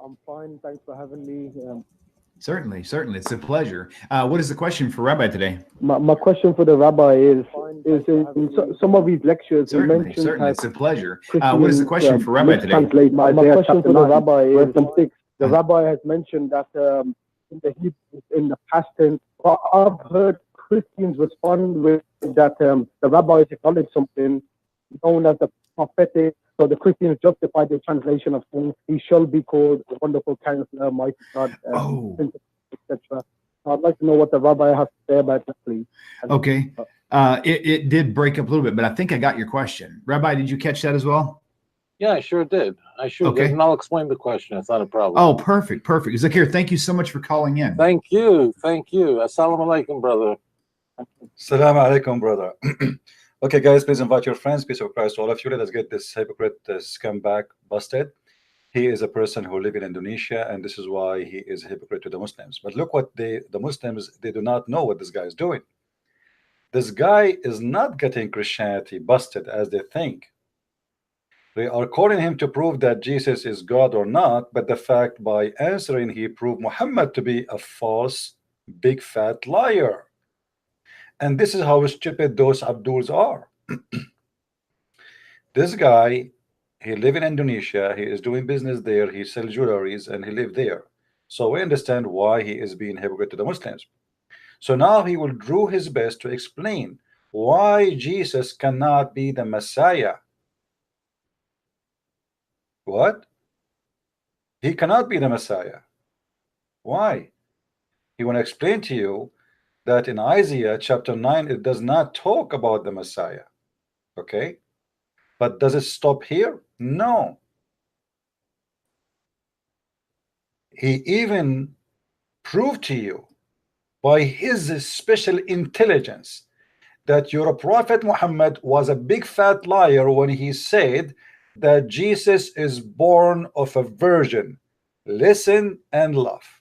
I'm fine. Thanks for having me. Certainly, certainly. It's a pleasure. What is the question for Rabbi today? My question for the rabbi is in some of his lectures he Certainly, mentions certainly. how It's a pleasure. What is the Christians question for Rabbi today? mistranslate my question for the rabbi is the rabbi has mentioned that in the past tense. Well, I've heard Christians respond with that the rabbi has acknowledged something known as the prophetic. So the Christians justify the translation of things. He shall be called the wonderful counselor, mighty God, Oh, etc. I'd like to know what the rabbi has to say about that, please. okay. It did break up a little bit, but I think I got your question. Rabbi, did you catch that as well? Yeah, I sure did. I sure did. Okay. And I'll explain the question. It's not a problem. Oh, perfect, perfect. Zakir, thank you so much for calling in. Thank you. Thank you. Assalamu alaikum, brother. Salam alaikum, brother. Okay, guys, please invite your friends. Peace of Christ to all of you. Let us get this hypocrite scumbag busted. He is a person who lives in Indonesia, and this is why he is a hypocrite to the Muslims. But look what the Muslims, they do not know what this guy is doing. This guy is not getting Christianity busted as they think. They are calling him to prove that Jesus is God or not, but the fact by answering he proved Muhammad to be a false, big fat liar. And this is how stupid those Abduls are. This guy, he live in Indonesia, he is doing business there, he sells jewelries and he live there. So we understand why he is being hypocrite to the Muslims. So now he will do his best to explain why Jesus cannot be the Messiah. What? He cannot be the Messiah. Why? He want to explain to you that in Isaiah chapter 9 it does not talk about the Messiah. Okay? But does it stop here? No. He even proved to you by his special intelligence that your prophet Muhammad was a big fat liar when he said that Jesus is born of a virgin. Listen and laugh.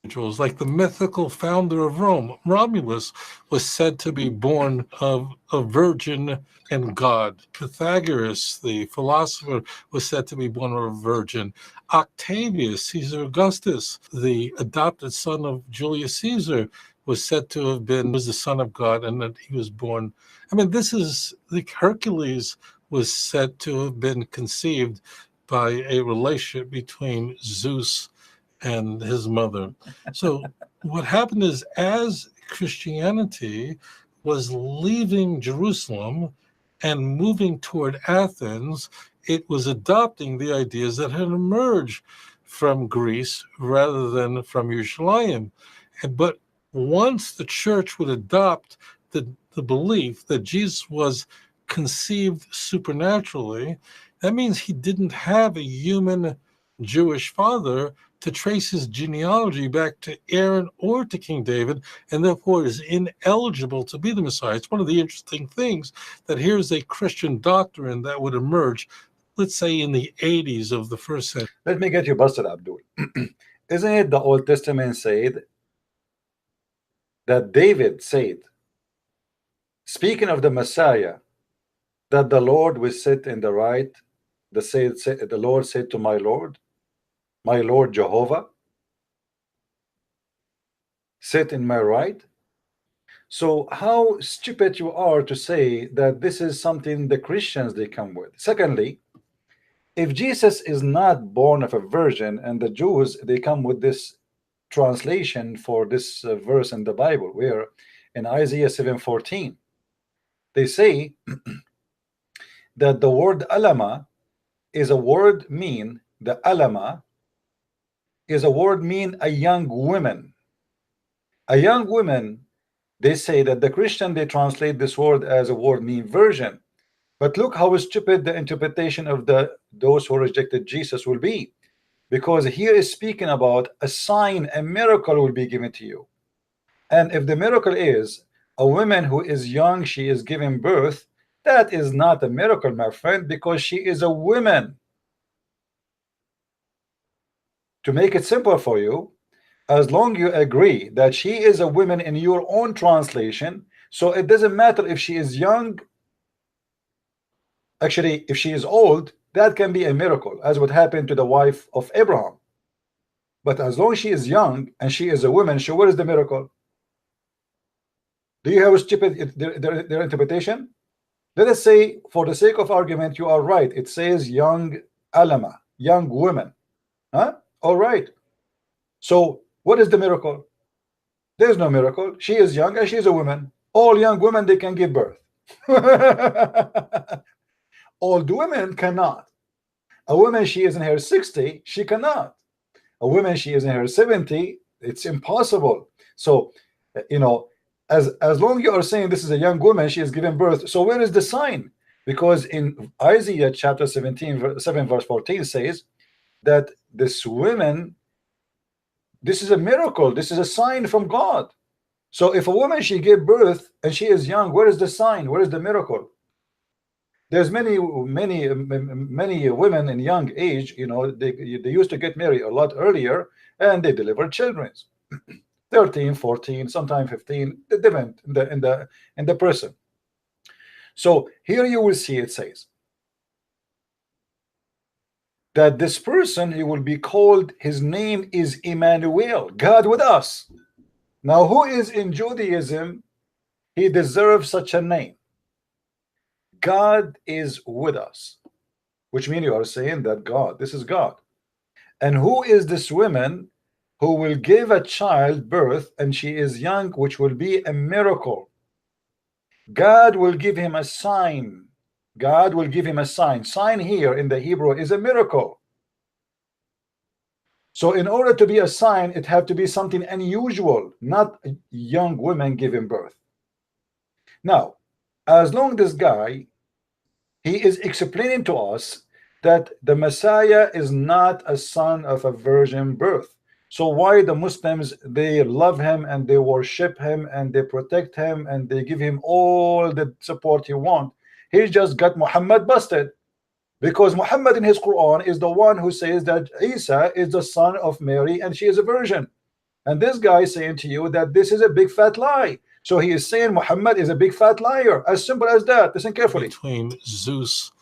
Individuals, like the mythical founder of Rome, Romulus, was said to be born of a virgin and God. Pythagoras, the philosopher, was said to be born of a virgin. Octavius, Caesar Augustus, the adopted son of Julius Caesar, was said to have been was the son of God, and that he was born. I mean, this is the Hercules was said to have been conceived by a relationship between Zeus and his mother. So what happened is, as Christianity was leaving Jerusalem and moving toward Athens, it was adopting the ideas that had emerged from Greece rather than from Yerushalayim. But once the church would adopt the belief that Jesus was conceived supernaturally, that means he didn't have a human Jewish father to trace his genealogy back to Aaron or to King David, and therefore is ineligible to be the Messiah. It's one of the interesting things that here's a Christian doctrine that would emerge, let's say in the 80s of the first century. Let me get you busted, Abdul. Isn't it the Old Testament said that David said, speaking of the Messiah, that the Lord will sit in the right, the Lord said to my Lord Jehovah, sit in my right. So how stupid you are to say that this is something the Christians they come with. Secondly, if Jesus is not born of a virgin, and the Jews they come with this translation for this verse in the Bible, where in Isaiah 7:14 they say that the word alama is a word mean the alama is a word mean a young woman. A young woman, they say that the Christian they translate this word as a word mean virgin. But look how stupid the interpretation of those who rejected Jesus will be, because here is speaking about a sign, a miracle will be given to you. And if the miracle is a woman who is young, she is giving birth, that is not a miracle, my friend, because she is a woman. To make it simple for you, as long you agree that she is a woman in your own translation, so it doesn't matter if she is young. Actually, if she is old, that can be a miracle, as what happened to the wife of Abraham. But as long as she is young and she is a woman, so what is the miracle? Do you have a stupid their interpretation? Let us say, for the sake of argument, you are right. It says young alama, young women. Huh? All right. So what is the miracle? There's no miracle. She is young and she is a woman. All young women, they can give birth. Old women cannot. A woman, she is in her 60, she cannot. A woman, she is in her 70, it's impossible. So, you know, as long you are saying this is a young woman, she is giving birth, so where is the sign? Because in Isaiah chapter 17 7 verse 14 says that this woman, this is a miracle, this is a sign from God. So if a woman, she gave birth and she is young, where is the sign? Where is the miracle? There's many women in young age, you know, they used to get married a lot earlier and they deliver children. 13, 14, sometimes 15, it depends in the person. So here you will see it says that this person, he will be called, his name is Emmanuel, God with us. Now who is in Judaism, he deserves such a name? God is with us, which means you are saying that God, this is God. And who is this woman who will give a child birth and she is young, which will be a miracle? God will give him a sign. God will give him a sign. Sign here in the Hebrew is a miracle. So in order to be a sign, it have to be something unusual, not young women giving birth. Now, as long this guy, he is explaining to us that the Messiah is not a son of a virgin birth. So why the Muslims, they love him and they worship him and they protect him and they give him all the support he wants? He just got Muhammad busted, because Muhammad in his Quran is the one who says that Isa is the son of Mary and she is a virgin. And this guy is saying to you that this is a big fat lie. So he is saying Muhammad is a big fat liar. As simple as that. Listen carefully. Between Zeus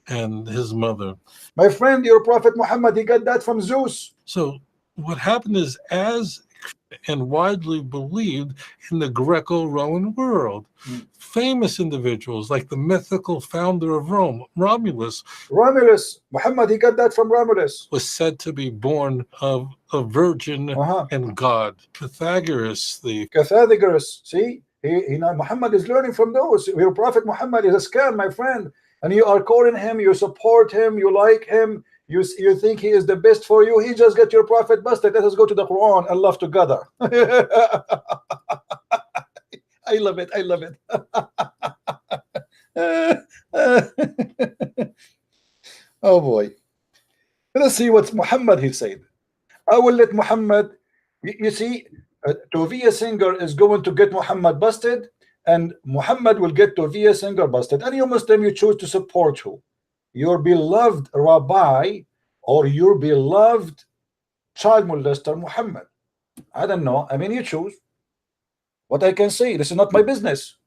and his mother. My friend, your prophet Muhammad, he got that from Zeus. So what happened is, as and widely believed in the Greco-Roman world, famous individuals like the mythical founder of Rome, Romulus, Muhammad, he got that from Romulus, was said to be born of a virgin and God. Pythagoras, see, Muhammad is learning from those. Your prophet Muhammad is a scam, my friend, and you are calling him, you support him, you like him, you think he is the best for you. He just got your prophet busted. Let us go to the Quran and love together. I love it. I love it. Oh boy. Let us see what Muhammad he said. I will let Muhammad, you see, Tovia Singer is going to get Muhammad busted, and Muhammad will get Tovia Singer busted. And you Muslim, you choose to support who? Your beloved rabbi or your beloved child molester Muhammad? I don't know. I mean, you choose. What I can say, this is not my business.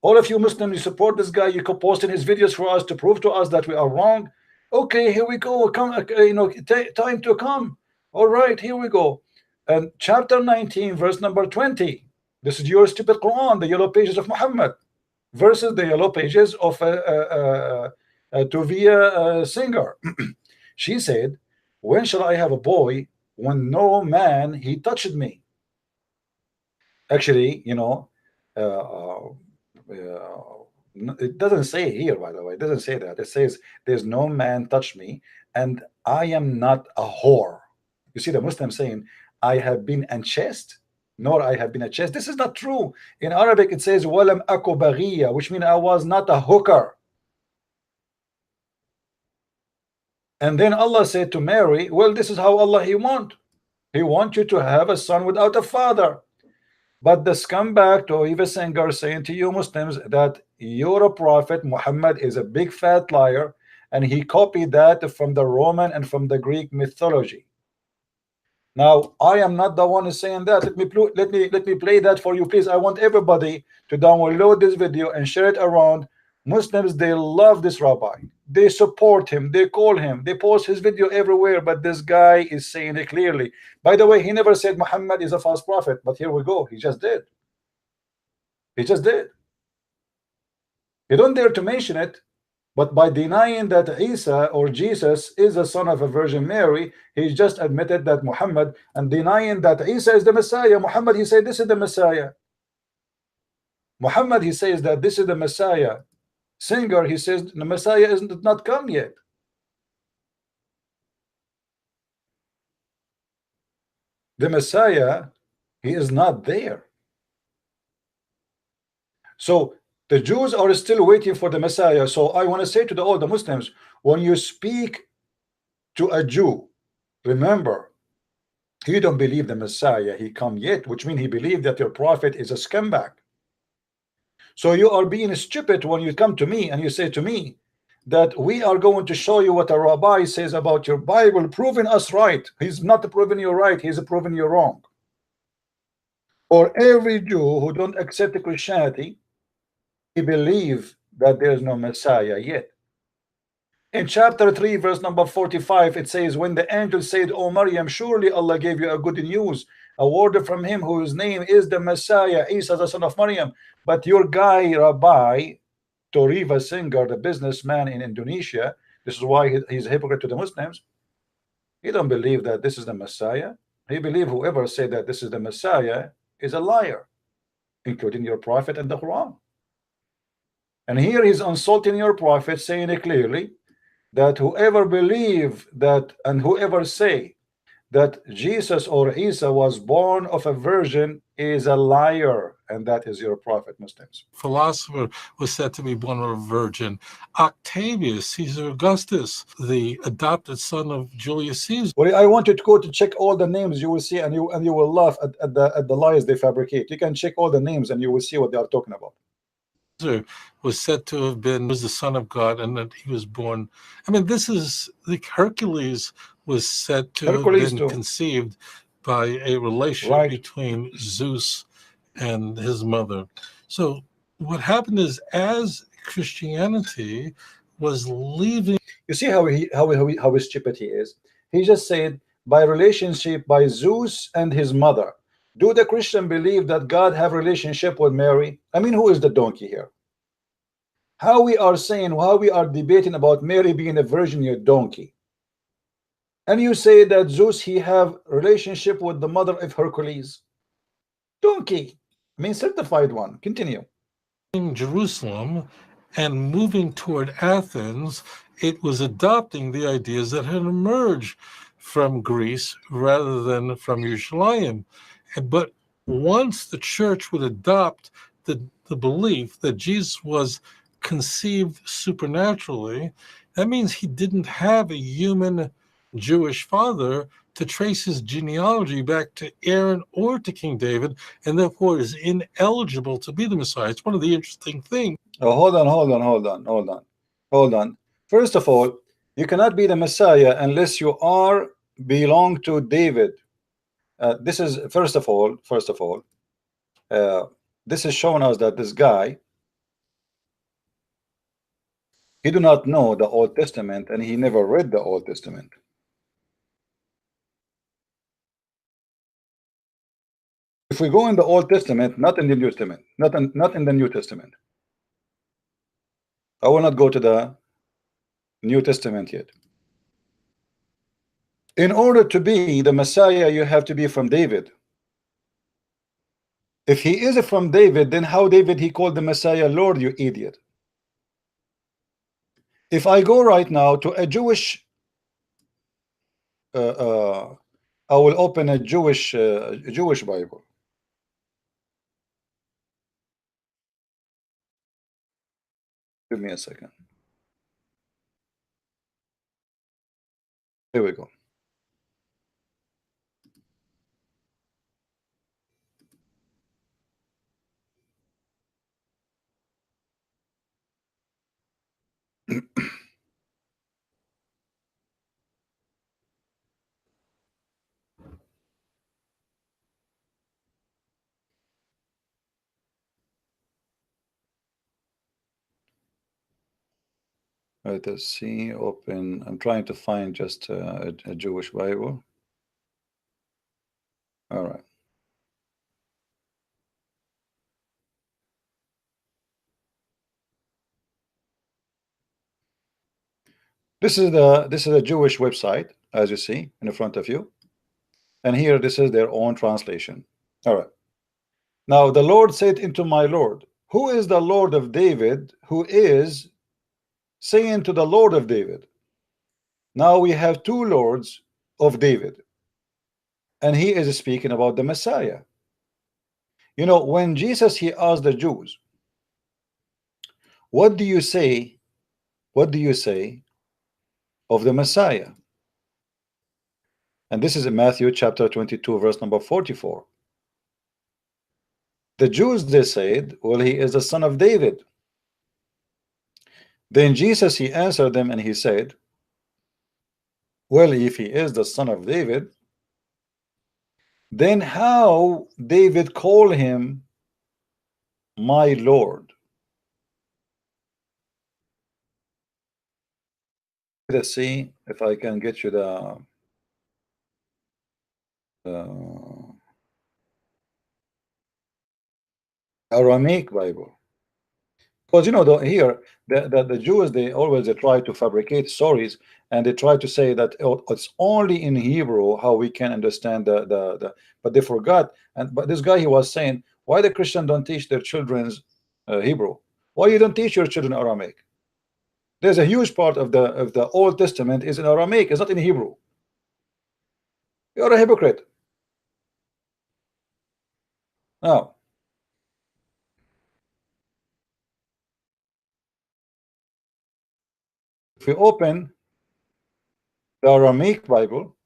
All of you Muslims, you support this guy, you posting his videos for us to prove to us that we are wrong. Okay, here we go. Come, you know, time to come. All right, here we go. And chapter 19, verse number 20. This is your stupid Quran, the yellow pages of Muhammad, versus the yellow pages of Tovia Singer. She said, when shall I have a boy when no man he touched me? Actually, you know, it doesn't say here, by the way. It doesn't say that. It says there's no man touched me and I am not a whore. You see the Muslim saying I have been unchaste, nor I have been chaste. This is not true. In Arabic it says walam aku baghiya, which means I was not a hooker. And then Allah said to Mary, well, this is how Allah he wants you to have a son without a father. But the scumbag Tovia Singer saying to you Muslims that your prophet Muhammad is a big fat liar, and he copied that from the Roman and from the Greek mythology. Now I am not the one who's saying that. Let me play that for you, please. I want everybody to download this video and share it around Muslims, they love this rabbi. They support him. They call him. They post his video everywhere. But this guy is saying it clearly. By the way, he never said Muhammad is a false prophet. But here we go. He just did. He just did. He don't dare to mention it. But by denying that Isa or Jesus is the son of a Virgin Mary, he just admitted that Muhammad, and denying that Isa is the Messiah. Muhammad, he said this is the Messiah. Muhammad, he says that this is the Messiah. Singer, he says the Messiah isn't not come yet. The Messiah, he is not there. So the Jews are still waiting for the Messiah. So I want to say to all the Muslims, when you speak to a Jew, remember, he don't believe the Messiah he come yet, which means he believed that your prophet is a scumbag. So you are being stupid when you come to me and you say to me that we are going to show you what a rabbi says about your Bible, proving us right. He's not proving you right, he's proving you wrong. Or every Jew who don't accept Christianity, he believe that there is no Messiah yet. In chapter 3 verse number 45, it says, when the angel said, "O Maryam, surely Allah gave you a good news, a word from him whose name is the Messiah, Isa the son of Maryam." But your guy Rabbi Tovia Singer, the businessman in Indonesia, this is why he's a hypocrite to the Muslims. He don't believe that this is the Messiah. He believe whoever said that this is the Messiah is a liar, including your prophet and the Quran. And here he's insulting your prophet, saying it clearly that whoever believe that and whoever say that Jesus or Isa was born of a virgin is a liar, and that is your prophet, Muslims. Philosopher was said to be born of a virgin. Octavius Caesar Augustus, the adopted son of Julius Caesar. Well, I want you to go to check all the names. You will see, and you will laugh at the lies they fabricate. You can check all the names, and you will see what they are talking about. Was said to have been was the son of God, and that he was born. I mean, this is like Hercules was said to have been conceived by a relationship between Zeus and his mother. So what happened is, as Christianity was leaving, you see how stupid he is. He just said by relationship by Zeus and his mother. Do the Christian believe that God have relationship with Mary? I mean, who is the donkey here? How we are saying, how we are debating about Mary being a virgin, you donkey. And you say that Zeus, he have relationship with the mother of Hercules. Donkey. I mean, certified one. Continue. In Jerusalem and moving toward Athens, it was adopting the ideas that had emerged from Greece rather than from Yerushalayim. But once the church would adopt the belief that Jesus was conceived supernaturally, that means he didn't have a human Jewish father to trace his genealogy back to Aaron or to King David, and therefore is ineligible to be the Messiah. It's one of the interesting things. Oh, hold on. First of all, you cannot be the Messiah unless you belong to David. This is first of all, this is showing us that this guy, he do not know the Old Testament, and he never read the Old Testament. If we go in the Old Testament, not in the New Testament, not in the New Testament. I will not go to the New Testament yet. In order to be the Messiah, you have to be from David. If he is from David, then how David he called the Messiah Lord, you idiot? If I go right now to a Jewish, I will open a Jewish Bible. Give me a second. Here we go. Let us see. Open. I'm trying to find just a Jewish Bible. All right. This is a Jewish website, as you see in front of you, and here this is their own translation. All right. Now the Lord said unto my Lord, who is the Lord of David, who is saying to the Lord of David? Now we have two lords of David, and he is speaking about the Messiah. You know, when Jesus he asked the Jews, what do you say? What do you say of the Messiah? And this is in Matthew chapter 22, verse number 44. The Jews, they said, well, he is the son of David. Then Jesus, he answered them and he said, well, if he is the son of David, then how David called him my Lord? Let's see if I can get you the Aramaic Bible. Because you know, here the Jews, they always try to fabricate stories, and they try to say that it's only in Hebrew how we can understand but they forgot. But this guy, he was saying, why the Christian don't teach their children's Hebrew? Why you don't teach your children Aramaic? There's a huge part of the Old Testament is in Aramaic, it's not in Hebrew. You're a hypocrite. Now, if we open the Aramaic Bible,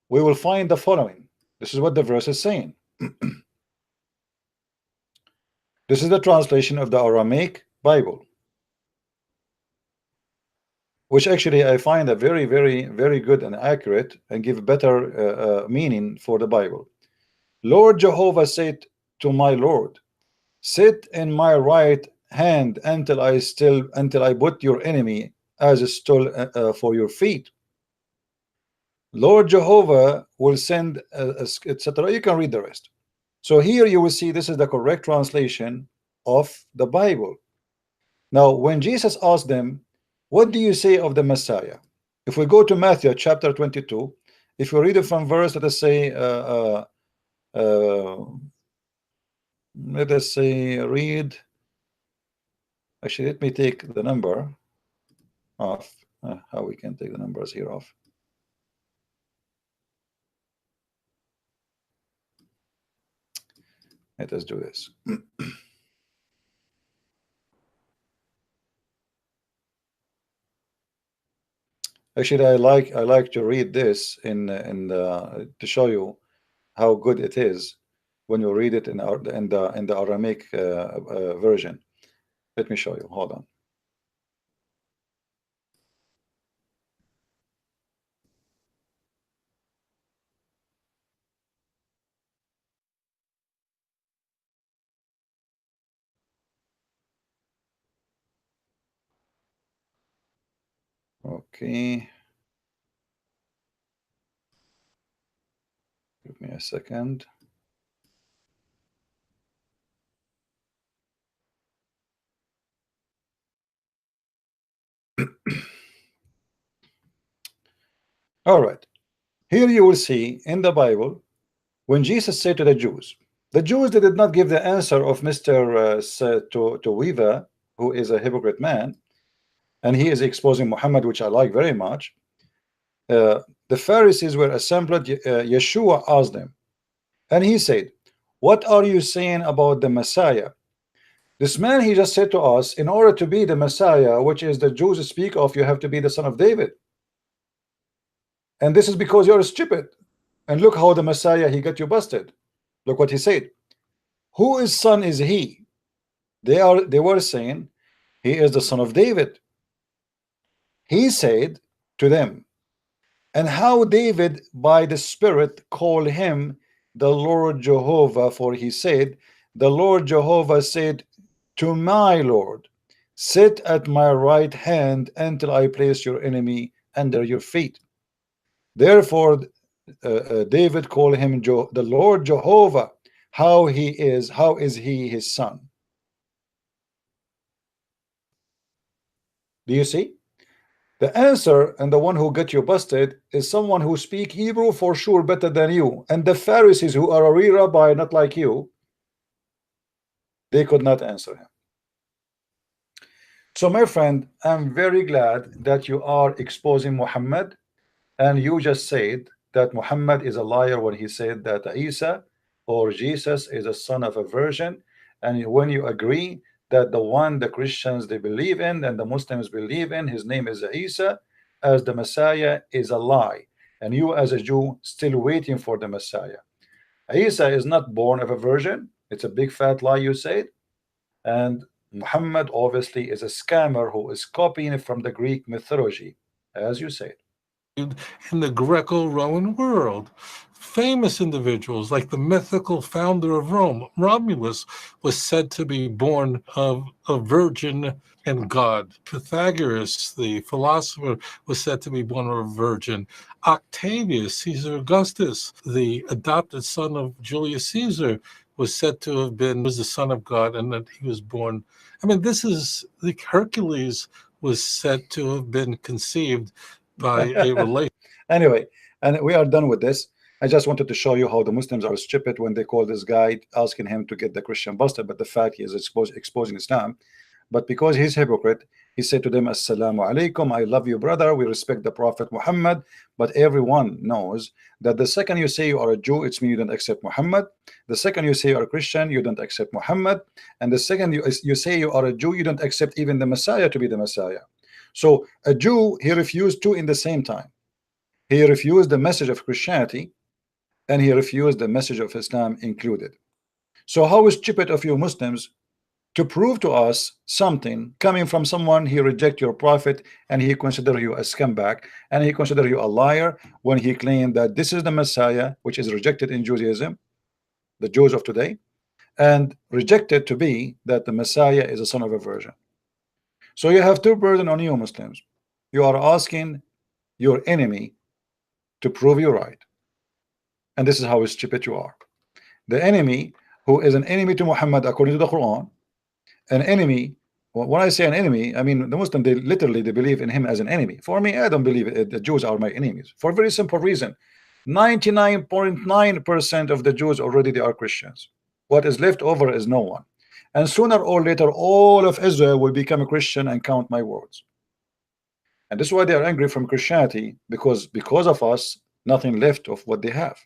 we will find the following. This is what the verse is saying. This is the translation of the Aramaic Bible, which actually I find a very, very, very good and accurate and give better meaning for the Bible. Lord Jehovah said to my Lord, sit in my right hand until I put your enemy as a stool for your feet. Lord Jehovah will send, etc. You can read the rest. So here you will see this is the correct translation of the Bible. Now, when Jesus asked them, what do you say of the Messiah? If we go to Matthew chapter 22, if you read it from verse, let us say, read. Actually, let me take the number off. How we can take the numbers here off. Let us do this. Actually, I like to read this to show you how good it is when you read it in the Aramaic version. Let me show you. Hold on. Okay. Give me a second. All right. Here you will see in the Bible when Jesus said to the Jews they did not give the answer of Mr. Tovia, who is a hypocrite man, and he is exposing Muhammad, which I like very much. The Pharisees were assembled. Yeshua asked them, and he said, what are you saying about the Messiah? This man, he just said to us, in order to be the Messiah, which is the Jews speak of, you have to be the son of David. And this is because you're stupid. And look how the Messiah, he got you busted. Look what he said. Whose son is he? They were saying he is the son of David. He said to them, and how David by the Spirit called him the Lord Jehovah, for he said, the Lord Jehovah said to my Lord. sit at my right hand until I place your enemy under your feet. Therefore David called him the Lord Jehovah. How is he his son? Do you see? The answer, and the one who got you busted, is someone who speak Hebrew for sure better than you. And the Pharisees, who are a real rabbi, not like you, they could not answer him. So my friend, I'm very glad that you are exposing Muhammad, and you just said that Muhammad is a liar when he said that Isa or Jesus is a son of a virgin. And when you agree that the one the Christians they believe in and the Muslims believe in, his name is Isa, as the Messiah, is a lie, and you as a Jew still waiting for the Messiah. Isa is not born of a virgin. It's a big fat lie you said. And Muhammad obviously is a scammer who is copying it from the Greek mythology, as you said. In the Greco-Roman world, famous individuals like the mythical founder of Rome, Romulus, was said to be born of a virgin and God. Pythagoras, the philosopher, was said to be born of a virgin. Octavius, Caesar Augustus, the adopted son of Julius Caesar, was said to have been the son of God, and that he was born. I mean, this is like Hercules was said to have been conceived by a relation. Anyway, and we are done with this. I just wanted to show you how the Muslims are stupid when they call this guy, asking him to get the Christian busted, but the fact he is exposing Islam. But because he's hypocrite, he said to them, Assalamu alaikum, I love you, brother, we respect the Prophet Muhammad, but everyone knows that the second you say you are a Jew, it's mean you don't accept Muhammad. The second you say you are a Christian, you don't accept Muhammad. And the second you say you are a Jew, you don't accept even the Messiah to be the Messiah. So a Jew, he refused two in the same time. He refused the message of Christianity, and he refused the message of Islam included. So how stupid of you Muslims to prove to us something coming from someone he reject your prophet, and he consider you a scumbag, and he consider you a liar when he claimed that this is the Messiah, which is rejected in Judaism, the Jews of today, and rejected to be that the Messiah is a son of a virgin. So you have two burden on you Muslims. You are asking your enemy to prove you right, and this is how stupid you are. The enemy, who is an enemy to Muhammad according to the Quran, an enemy. When I say an enemy, I mean the Muslim, they literally they believe in him as an enemy. For me, I don't believe it. The Jews are my enemies for a very simple reason. 99.9% of the Jews already they are Christians. What is left over is no one, and sooner or later all of Israel will become a Christian and count my words. And this is why they are angry from Christianity, because of us nothing left of what they have.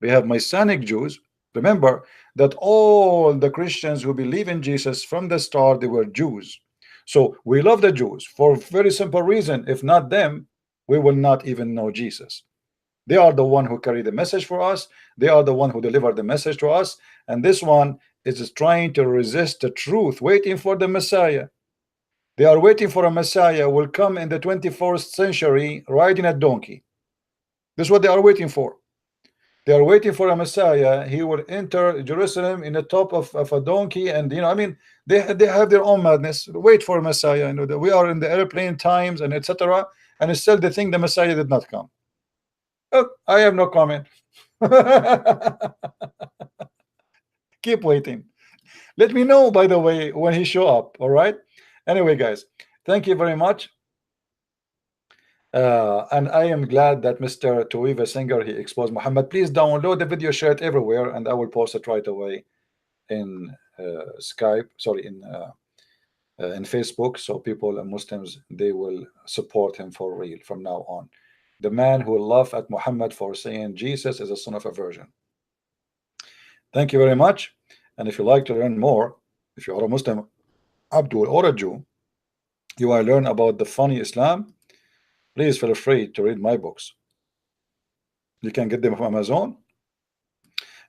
We have Messianic Jews. Remember that all the Christians who believe in Jesus from the start, they were Jews. So we love the Jews for a very simple reason. If not them, we will not even know Jesus. They are the one who carry the message for us. They are the one who deliver the message to us. And this one is trying to resist the truth, waiting for the Messiah. They are waiting for a Messiah will come in the 21st century riding a donkey. This is what they are waiting for. They are waiting for a Messiah. He will enter Jerusalem in the top of a donkey, and I mean, they have their own madness. Wait for a Messiah. That we are in the airplane times and etc. And still they think the Messiah did not come. Oh, I have no comment. Keep waiting. Let me know, by the way, when he show up. All right. Anyway, guys, thank you very much. And I am glad that Mr. Tovia Singer, he exposed Muhammad. Please download the video, share it everywhere, and I will post it right away in Skype, sorry, in Facebook, so people and Muslims, they will support him for real from now on. The man who will laugh at Muhammad for saying Jesus is a son of a virgin. Thank you very much. And if you like to learn more, if you are a Muslim, Abdul, or a Jew, you want to learn about the funny Islam, please feel free to read my books. You can get them from Amazon.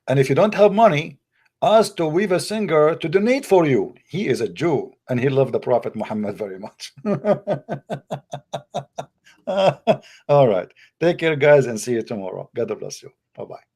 And if you don't have money, ask Tovia Singer to donate for you. He is a Jew and he loved the Prophet Muhammad very much. All right. Take care, guys, and see you tomorrow. God bless you. Bye-bye.